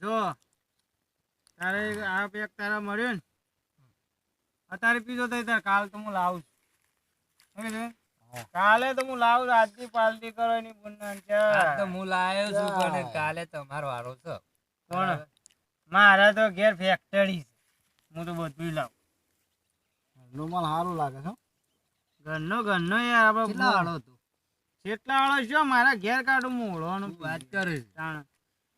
જો તારે આ પેક તારા મળ્યો ને અત્યારે પીધો તો કાલ તો હું લાવું છું કાલે તો હું લાવું આજની પાર્ટી કરો એની બુનન છે તો હું લાયો છું પણ કાલે તમારો વારો છે કોણ મારા તો ઘેર ફેક્ટરી છે હું તો બધું લાવું નો માલ સારું લાગે છે ઘરનો યાર આપણે કેટલા વાળો હતો કેટલા વાળો છો મારા ઘેર કાઢું મોળવાનું વાત કરે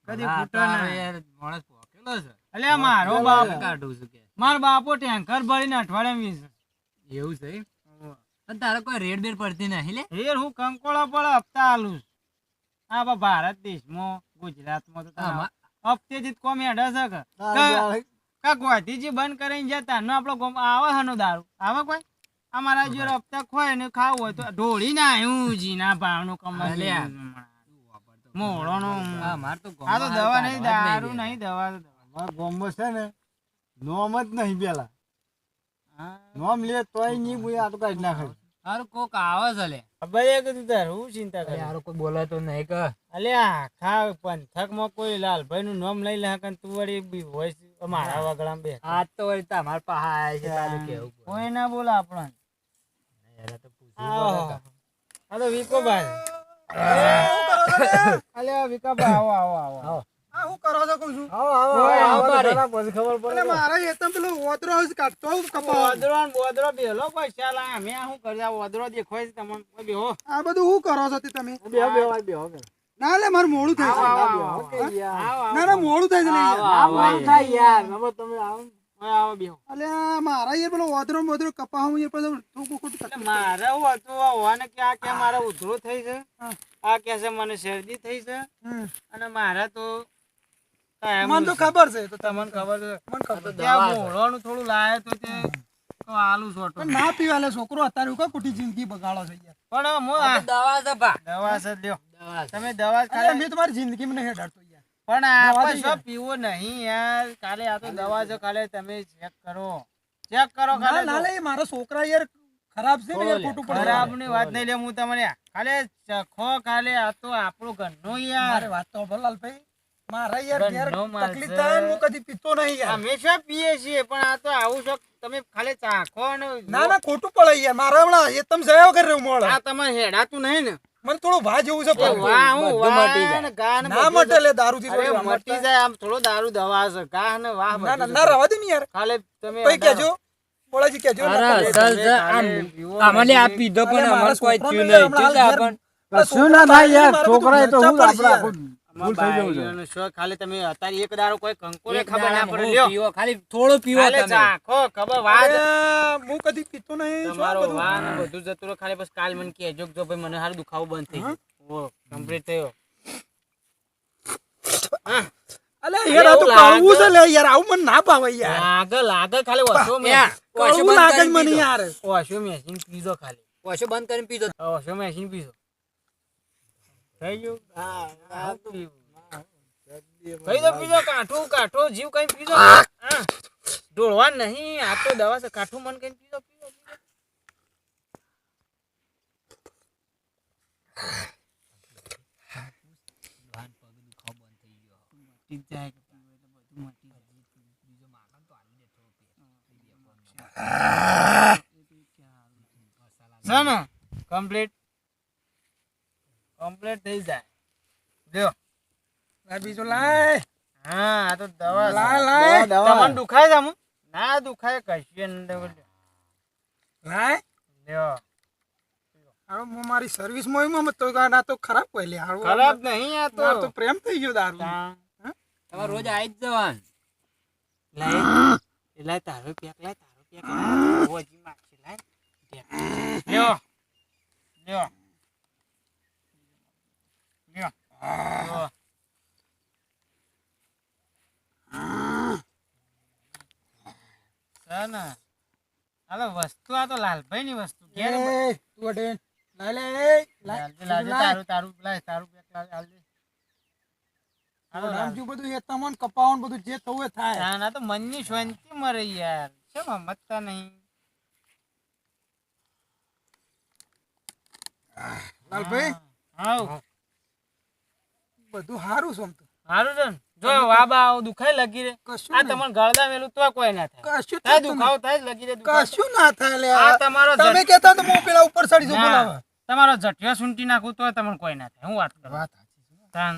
કદી ફૂટો ના યાર માણસ પોકેલો છે અલ્યા મારો બાપ કાઢું છું કે મારો બાપો ટેન્કર ભરીને અઠવાડિયામાં 20 એવું છે પણ તારે કોઈ રેડ બેડ પડતી નહીં લે હેર હું કંકોળો પડે હપ્તા આલું આ બા ભારત દેશમાં ગુજરાતમાં તો હપ્તેથી કોમ હેડે છે કા ગોધીજી બંધ કરીને જતા નો આપણો ગોમ આવે હનો દારૂ આવે કોઈ અમારા જોડે હપ્તા ખોય ને ખાવું હોય તો ઢોળી ના આવ્યું જીના ભાવનું કમાલ્યા મોળોનો માર તો આ તો દવા નહીં દારૂ નહીં દવા અમારા ગામમાં છે ને નોમ જ નહીં પેલા નોમ લે તોય નહીં બોલે આ તો કાઢી નાખે હારું કોક આવે છે લે ખબર એ કીધું તાર હું ચિંતા કરે યાર કોઈ બોલાતો નહીં કે અલ્યા આખા પંથકમાં કોઈ લાલભાઈ નું નામ લઈ લે તું વળી બી હોય મારા વગડામાં બે આજ તો વળી તમાર પાસે આયા છે તારે કેવું કોઈ ના બોલે આપણને યાર તો પૂછવું આ તો વિકોભાઈ અલ્યા વિકાભાઈ આવો આવો આવો આ હું કરો છો કહું છું આવો આવો આવો જરા પછી ખબર પડે એટલે મારા એતમ પેલો ઓતરો હશે કાઢતો કપાવ ઓદરો ને બોદરો બેલો કોઈ ચાલ અમે શું કર્યા ઓદરો દેખાય છે તમને બેહો આ બધું હું કરો છો તે તમે બેહો બેહો બેહો ના લે મારું મોડું થાય છે ના ના મોડું થાય છે લે યાર. નંબર તમે આવો આવો બેહો અલ્યા મારા યાર પેલો ઓતરો બોતરો કપાવ યાર પછી થોડું ખોટું એટલે મારે હું હતું હોવાને કે આ કે મારે ઉધરો થઈ છે આ કે છે મને શરદી થઈ છે અને મારે તો મને તો ખબર છે તો તમને ખબર છે મને ખબર ત્યાં મોળવાનું થોડું લાવે તો તે તો આલુ સોટો પણ ના પીવા લે છોકરો અત્યારે કોઈ ખોટી જિંદગી બગાડો છે યાર. પણ હું દવા છે ભા દવા છે લ્યો દવા તમે દવા જ અરે ખાલી મેં તમારી જિંદગીમાં નહીં હેડાડતો યાર. પણ દવા આપણે દઈ શું યાર. પીવું નહીં યાર કાલે આ તો દવા છે કાલે તમે ચેક કરો કાલે ના લે મારા છોકરા યાર ખરાબ છે ને યાર ખોટું પડે ખરાબ ની વાત નહીં લે હું તમને ખાલે ચખો ખાલે આ તો આપણું ઘરનો યાર મારે વાત તો ભલાલ ભાઈ મારા યાર ઘરનો યાર માલ તકલીફ છે. થાય ને હું કદી પીતો નહીં યાર. હંમેશા પીએ છીએ પણ આ તો આવું છો તમે ખાલી ચાખો ને ના ના ખોટું પડે યાર મારા હમણાં એ તમે જયા વગર રહ્યું મોડે આ તમારે હેડાતું નહીં ને મને થોડું ભા જેવું છે પણ. વાહ હું બધું મટી વાહ જાય. ને ગા ને ના બધું મટે લે દારૂ થી અરે મટી જાય આમ થોડો દારૂ દવા છે ગા ને વાહ ના ના બધું ના છે. રવા દે ને યાર ખાલે તમે ભાઈ કેજો બોલાજી કેજો અરે ના અસલ તમે છે ખાલે આમ પીવો અમારે આ નહીં. પીધો પણ અરે અમારે મારા કોઈ છોકરાને થયું નહીં હમણાં શું છે હાલ આપણ કશું ના થાય યાર છોકરા એ તો હું મારે બધું આપડા અમારા ભૂલ થઈ જવું છે ભાઈઓનો શોખ ખાલી તમે અત્યારે એક દારૂ કોઈ કંકોરે એક ખબર ના દાડામાં પડે હું લ્યો પીવો, ખાલી થોડો પીવો ખાલે તમે ચાખો ખબર વાત અરે, હું કદી પીતો નહીં શું તમારો બધું? વાહ ને બધું જતું રહ્યું ખાલી બસ કાલ મને કહેજો કે જો ભાઈ મને હારું દુખાવો બંધ થઈ ગયો ઓ કમ્પ્લીટ થયો અલે યાર આ તો એવું કડવું લાગે. છે લે યાર આવું મને ના ભાવે યાર લાગે ખાલી ઓછો યાર, ઓછો કડવું બંધ લાગે છે કરીને મને પીધો. યાર ઓછો મેશીન પીધો ખાલી ઓછો બંધ કરીને પીધો ઓછો મેશીન પીધો થઈ ગયું કઈ દો પીધો કાઠું જીવ કઈ પીધો ઢોળવા નહીં આ તો દવા છે કાઠું મન કઈ પીધો મટી જાય કે પીવું એટલે બધું મટી જાય બીજો માગણ તો આલી દે થોડો છે ને કમ્પ્લીટ થઈ જાય જો લાય બીજો લાય હા આ તો દવા લાય લાય તમને દુખાય છે આમ ના દુખાય કશું નહીં લાય લ્યો હવે હું મારી સર્વિસ માં તો આ તો ખરાબ કોઈ લે હારું ખરાબ નહીં આ આ તો તો પ્રેમ થઈ ગયો દારૂ તમારે રોજ આવી જ જવાનું લાય તારો પેક લાય ઓજી માગશે લાય લ્યો લ્યો લ્યો સના હાલો વસ્તુ આ તો લાલભાઈ ની વસ્તુ ઘેર એ, તું અડે. લાય લે લાય લાજે લાય. તારું લાય તારું પેક લાજે હાલો રામજી બધું એ તમને કપાવવાનું બધું જે થવું એ થાય ના તો મનની શાંતિ મરે યાર કેમ સમજતા નહીં લાલભાઈ હાવ બધું સારું છે આમ તો હારું છે ને જો વાબા દુખાય લગી રે કશું આ નહીં. તમારે ગળદા મેલું તો કોઈ ના થાય કશું થાય થતું દુખાવો થાય જ લગી રે નહીં. દુખાવો. કશું ના થાય લે આ તમારો તમે કહેતા તો હું પેલા ઉપર ચડી જાઉં ના, બોલાવા તમારો જઠિયો સૂંટી નાખું તો તમને કોઈ ના થાય હું વાત કરું વાત તાન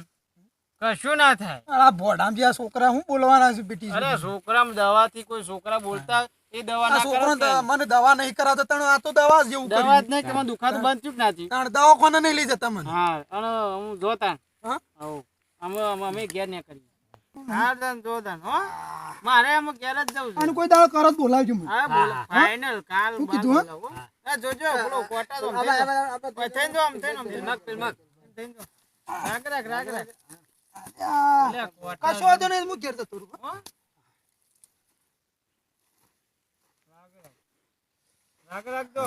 કશું ના થાય આ ભોડામ જે આ છોકરા હું બોલવાના છે બેટી અરે છોકરામાં દવાથી કોઈ છોકરા બોલતા એ દવા આ ના છોકરો કરે મને દવા નહીં કરાવતો તણ આ તો દવા જ જેવું દવા જ કર્યું નહીં કે મને દુખાતું બંધ ચૂક નાથી તાણ દવાખાને નહીં લઈ જતા મને હા અને હું જોતા હા? હવ અમે ઘેર ને કરી હા તન જોતા હો મારે અમે ઘેર જ જવું છે અને કોઈ દાળ કરત બોલાવજો મને હા બોલો ફાઇનલ કાલ શું બાદ કીધું, હા? બોલાવો. આ જોજો પેલો કોટા તો થઈને જો આમ થઈને આમ થઈને. થઈને જો. રાખ. આ, લે, કોટા કશો વાંધો નહીં હું ઘેર જતો રહું હો? રાખ દો.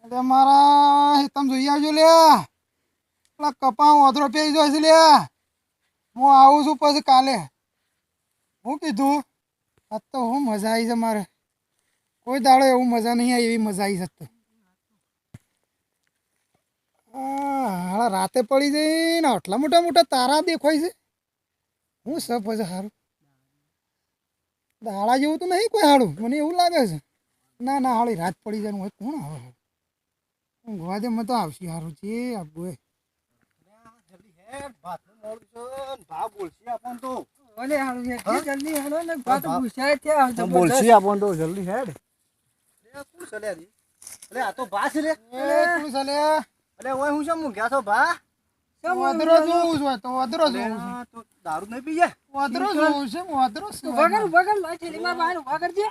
અરે મારા હિતમ જોઈ આવજો લે પેલા કપા ઓધરો પેઈ જાય છે લે હું આવું છું પછી કાલે હું કીધું આજ તો હું મજા આવી છે મારે કોઈ દાડો એવું મજા નહીં આવી એવી મજા આવી શકતો હાલા રાતે પડી જઈને આટલા મોટા મોટા તારા દેખાય છે હું સબ પછી સારું દાડા જેવું તો નહીં કોઈ હાડું મને એવું લાગે છે ના હાળી રાત પડી જાય હોય કોણ આવે ઊંઘવા દે મને તો આવશે સારું છે આપવું એ બોલશી આપણ તો જલ્દી હેડ આ તો ભા છે રે શું ચાલે અરે ઓય હું શું ગયા છો ભા વાદરો જોવું છે તો વાદરો જોવું છે તો દારૂ નહીં પી જાય વાદરો જોવું છે વાદરો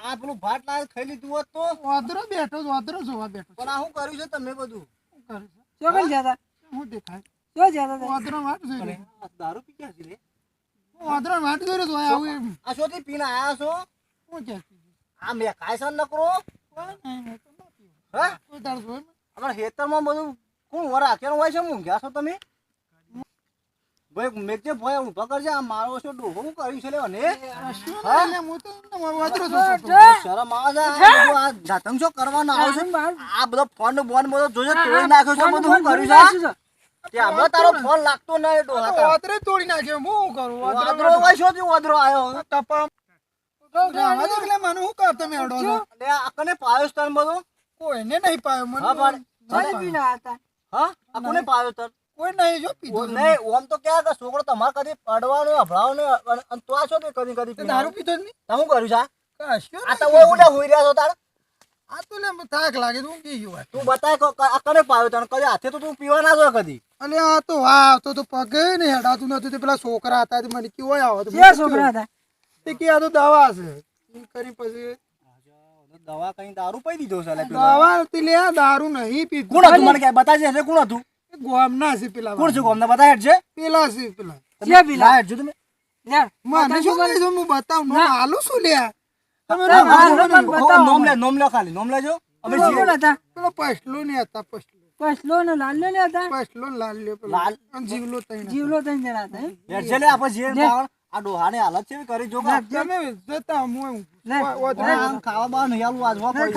આ પેલું ભાત લાલ ખાઈ લીધું હોત તો વાદરો બેઠો છે, વાદરો જોવા બેઠો પણ આ શું કર્યું છે તમે બધું શું કરે હું દેખાય વાદરો વાટ જોઈ રહ્યો. આ દારૂ પી ગયા છે રે વાદરો વાટ જોઈ રહ્યો છે. આવું એમ આ શોથી પીને આયા છો શું કે આ મેં કાયસન ન કરો હા કોઈ દાડો જોઈ અમારા ખેતરમાં બધું કોણ વરા કેમ હોય છે હું ગયા છો તમે ભાઈ મેં જે ભાઈ ઊભા કરજે આ મારો છો ડોહો હું કર્યું છે લેવા ને શું લે હું તો વાદરો જોતો શરમ આવે છે આ બધું આ જાતંગ છો કરવાનો આવો છે આ બધો ફોન બોન બધો જોજો તોડી નાખ્યો છે બધું હું કર્યું છે ત્યાં બધો તારો ફોન લાગતો નહીં ડોહા તારો. વાદરે તોડી નાખ્યો હું કરું વાદરો હોય શોથી વાદરો આવ્યો ટપા એટલે મને હું કરતો મેળો છો લે આ કને પાયો તન બધો કોઈને નહીં પાયો મને હા પાડ હા આ કોને પાયો તન કોઈ નહીં જો પીધો નહીં ઓમ તો ક્યાં કે છોકરો તમારે કદી પડવાનો અભળાવનો અને તો આ છો તે કદી કદી દારૂ પીધો જ નહીં તમે શું કર્યું છે આ? કશું આ તો ઓય ઉડા હોઈ રહ્યા છો તાર આ તો લે થાક લાગે તો હું પી ગયો તું બતાય આ કને પાયો તને કદી હાથે તો તું પીવા ના જો કદી અલે આ તો વાહ તો પગે નહીં હડાતું નતું તે પેલા છોકરા હતા તે મને કેવો આવો તો છોકરા હતા તે કે આ તો દવા છે એમ કરી પછી દવા કઈ દારૂ પી દીધો છે દવા હતી લે આ દારૂ નહીં પીધું કોણ હતું મને કે બતાજે એટલે કોણ હતું ગોમના છે પેલા કોણ છે કોમને બતાય છે પેલા છે પેલા પેલા હેડ જો તમે મને શું કરી દો હું બતાવું નો આલું શું લે તમે નોમ લે ખાલી નોમ લેજો અમે જીવે પેલો પસલો ને હતા પસલો ને લાલ લે પેલો લાલ અને જીવલો તઈ હેડ છે લે આપણે જીવે પાવન આ ડોહાને હાલત છે કરી જો કે તમે જતા હું આમ ખાવા બા નહીં આલું આજવા પડી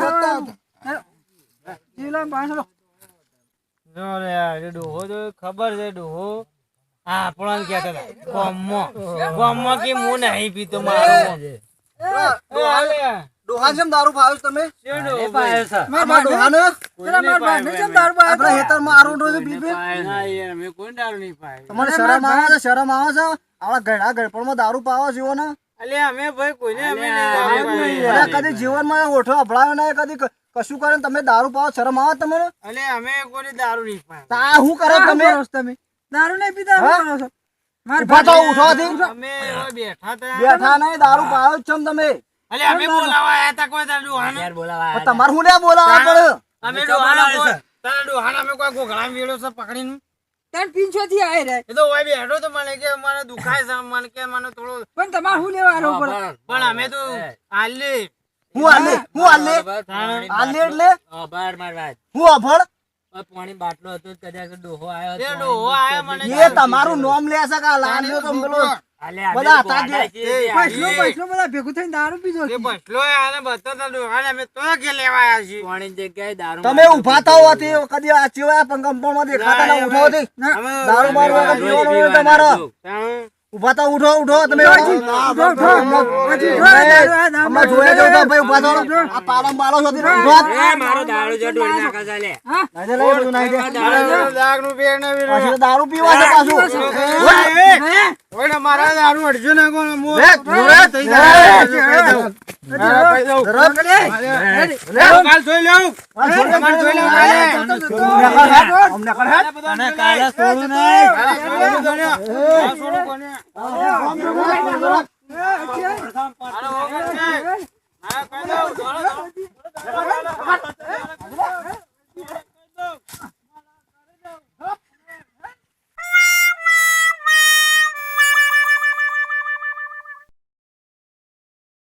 જો રે યાર, એ ડોહો તો ખબર છે ડોહો હા આપણને કહેતા હતા ગામમાં કે હું નહીં પીતો મારો ડોહાને જેમ દારૂ ભાવે છે તમે મારા ડોહાને આપણા હેતરમાં આરું ડોઝ પી પી ના યાર મેં કોઈ દારૂ નહીં પાય તમારે શરમ આવે છે શરમ આવે છે આવા ઘડા ગળપણમાં દારૂ પાવો છો ને અલે અમે ભાઈ કોઈને અમે નહીં દારૂ પાય. અરે કદી જીવનમાં ઓઠો અભળાયો નહીં કદી કશું કરે ને તમે દારૂ પાવો શરમ આવે તમને અલે અમે કોઈ દારૂ નહીં પાય તા શું કરો તમે દારૂ નહીં પીતા ઉભા થાઓ ઉઠોથી અમે હવે બેઠા હતા બેઠા નહીં દારૂ પાવો જ છો ને તમે અલે અમે બોલાવા આયા હતા કોઈ દારૂ ડોહાને પણ તમારે શું લે બોલાવા પડે અમે ડોહાને કોઈ તારા ડોહાને અમે કોઈ ગોગળામાં વેળો છે પકડીને એ તો ઓય બેઠો તો મને કે મને દુખાય છે મને કે મને થોડો પણ અમે તો આલે હું આલે એટલે હું અભળ પાણી બાટલો હતો કદાચ ડોહો આવ્યો એ ડોહો આયા મને એ તમારું નામ લે છે કે લાલ્યો તો પેલો બધા હતા જે. બધા ભેગું થઈને દારૂ પીધો એ બસલો આને બતાવતા દોહાને અમે તો કે લેવા આવ્યા છીએ. પાણીની જગ્યાએ દારૂ તમે ઊભા થાઓ હતી કદી આ ચીવા પણ કંપાઉન્ડમાં દેખાતા ના ઉઠો હતી અમે દારૂ બારૂ વગર પીવાનું નહીં તમારે ઊભા થાઓ ઉઠો તમે હમણાં જોયા જાવ તો ભાઈ ઊભા થાઓ આ પાલમ બાલો છો ઉઠો મારો દારૂ જો ઢોળી નાખે છે લે. નાઈ દે બધું નાઈ દે દાગનું બેર ને વીરો. પાછું તો દારૂ પીવા છે પાછું ઓય મારા દારૂ અડજો ના કોણ મો લે, જોરે. થઈ જાય કાલ જોઈ લઉં કાલ જોઈ લઉં કાલે અમને કર હેડ. તને કાલે છોડું નહીં છોડું કોને